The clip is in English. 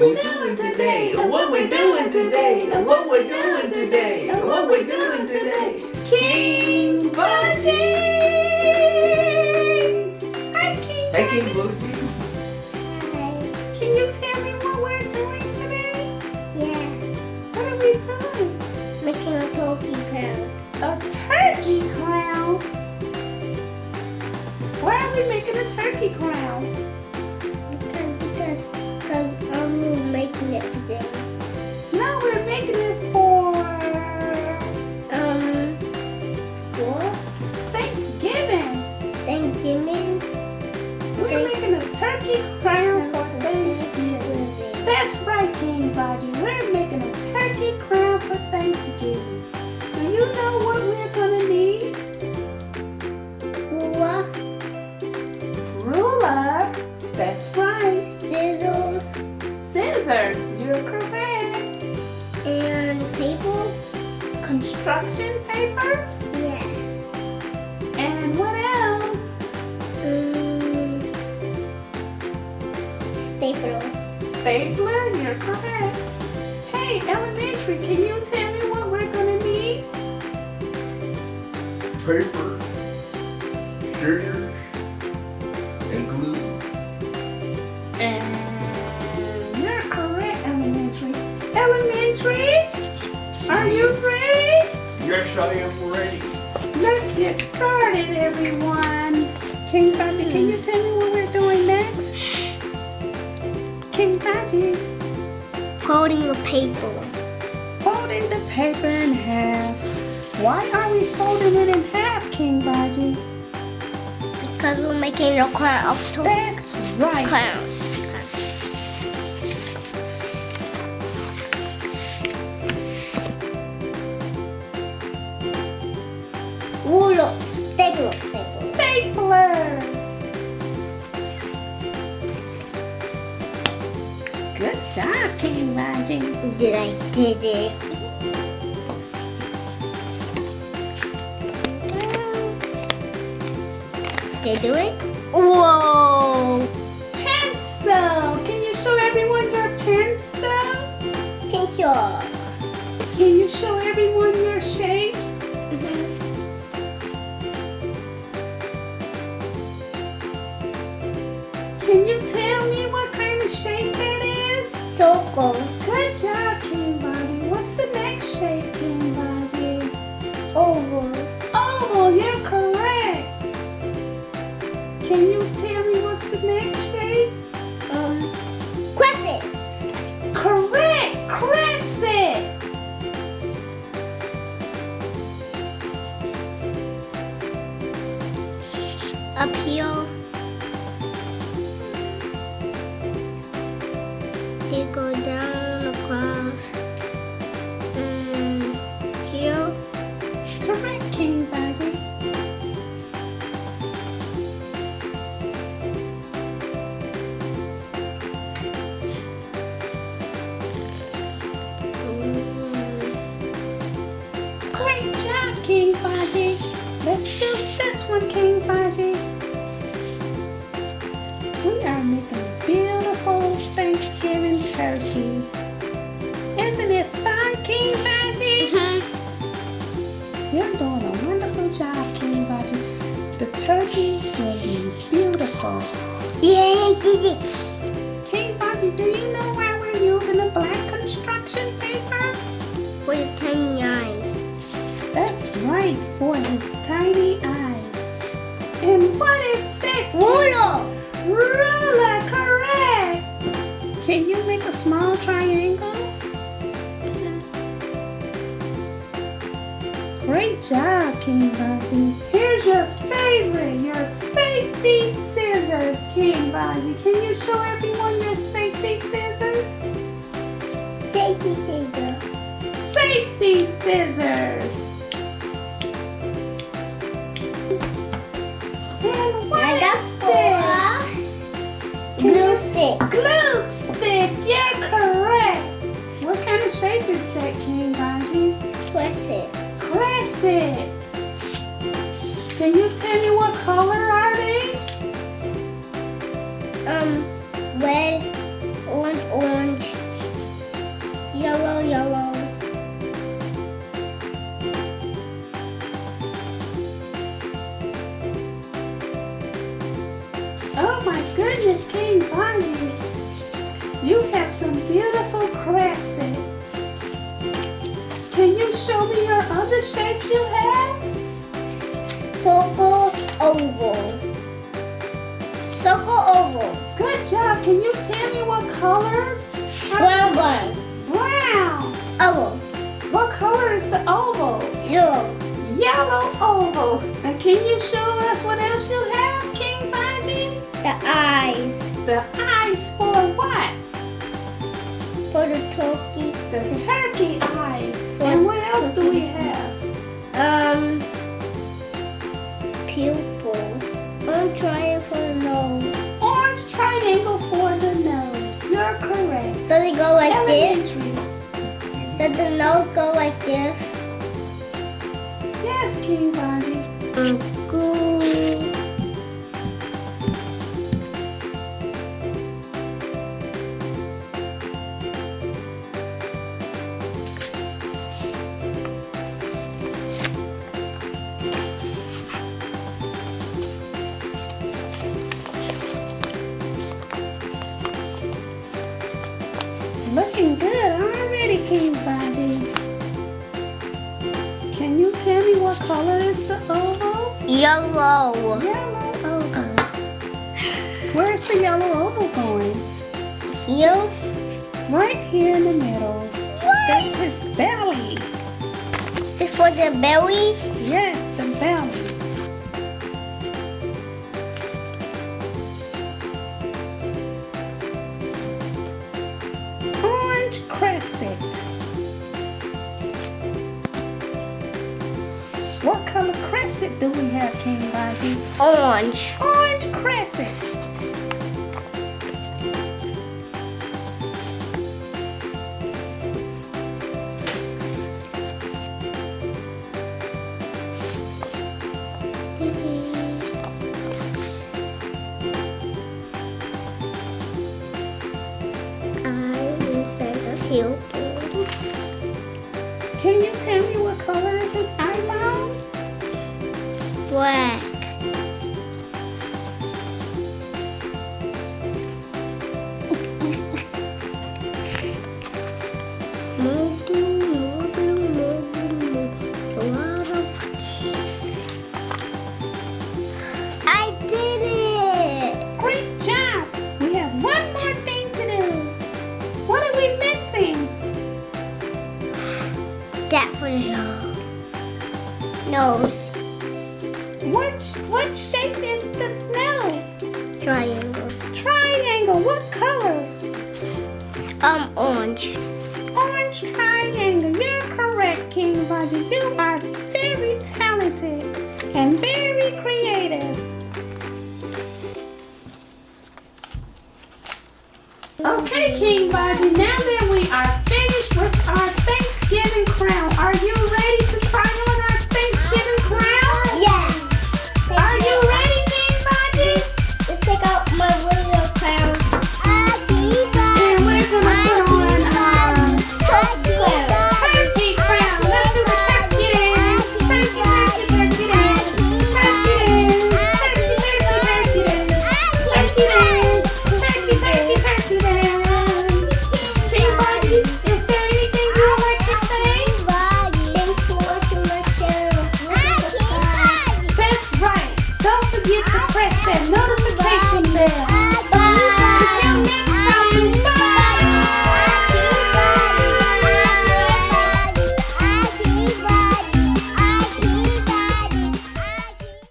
we doing today? What we doing today? What we doing today? What we doing today? King Budgie! Hi, King. Hey, King Budgie. Hi. Can you tell me what we're doing today? Yeah. What are we doing? Making a turkey crown. A turkey crown. Why are we making a turkey crown? Because we're making it today. No, we're making it for School? Thanksgiving. Thanksgiving? We're making a turkey crown for Thanksgiving. That's right, King Budgie. We're making a turkey crown for Thanksgiving. Do you know what we're gonna need? Ruler. That's right. Scissors. Scissors. You're correct. And paper? Construction paper. Yeah. And what else? Stapler. Stapler. You're correct. Hey, elementary, can you tell me what we're gonna need? Paper, scissors, and glue. And you're correct, elementary. Elementary, are you ready? Yes, I am ready. Let's get started, everyone. King Budgie, can you tell me what we're doing next? King Budgie. Folding the paper. Folding the paper in half. Why are we folding it in half, King Budgie? Because we're making a crown of turkey. That's right. Crown. Ruler. Stapler. Stapler. Good job, King Budgie. Did I did it? Did I do it? Whoa! Pencil. Can you show everyone your pencil? Pencil. Can you show everyone your shapes? Can you tell me what kind of shape that is? Circle. Good job, King Budgie. What's the next shape, King Budgie? Oval. Oval, you're correct. Can you tell me what's the next shape? Crescent. Correct, crescent. Up here. They go down across. Here. Correct, King Budgie. Great job, King Budgie. Let's do this one, King Budgie. We are making a beautiful Thanksgiving turkey. Isn't it fun, King Budgie? You're doing a wonderful job, King Budgie. The turkey will be beautiful. Yeah, I did it. King Budgie, do you know why we're using a black construction paper? For the tiny eyes. That's right, for his tiny eyes. And what is this? Ruler. Ruler, correct. Can you make a small triangle? Great job, King Budgie. Here's your favorite, your safety scissors, King Budgie. Can you show everyone your safety scissors? Safety scissors. Safety scissors. And what I got is this? glue stick. Glue stick, you're correct. What kind of shape is that, King Budgie? Crescent. Crescent. Can you tell me what color are they? Red, orange, You have some beautiful crescent. Can you show me your other shapes you have? Circle, oval. Circle, oval. Good job. Can you tell me what color? Brown one. Brown. Oval. What color is the oval? Yellow. Yellow oval. And can you show us what else you have, King Baji? The eyes. The eyes for what? For the turkey. The turkey eyes. For And what else do we turkey. have? Pupils. I'm trying for the nose. Orange triangle for the nose. You're correct. Does it go like this? Elementary. Does the nose go like this? Yes, King Baji. Good. Looking good already, King Baji. Can you tell me what color is the oval? Yellow. Yellow oval. Where's the yellow oval going? Here. Right here in the middle. What? That's his belly. It's for the belly. Yes, the belly. Orange crescent. What color crescent do we have, King Baji? Orange. Orange crescent. Pupils. Can you tell me what color is his eyebrow? Black. I did it! Great job! We have one more thing to do. What are we missing? That for the nose. What shape is the nose? Triangle. Triangle. What color? Orange. Orange triangle. You're correct, King Baji. You are very talented and very creative. Okay, King Baji. Now that we are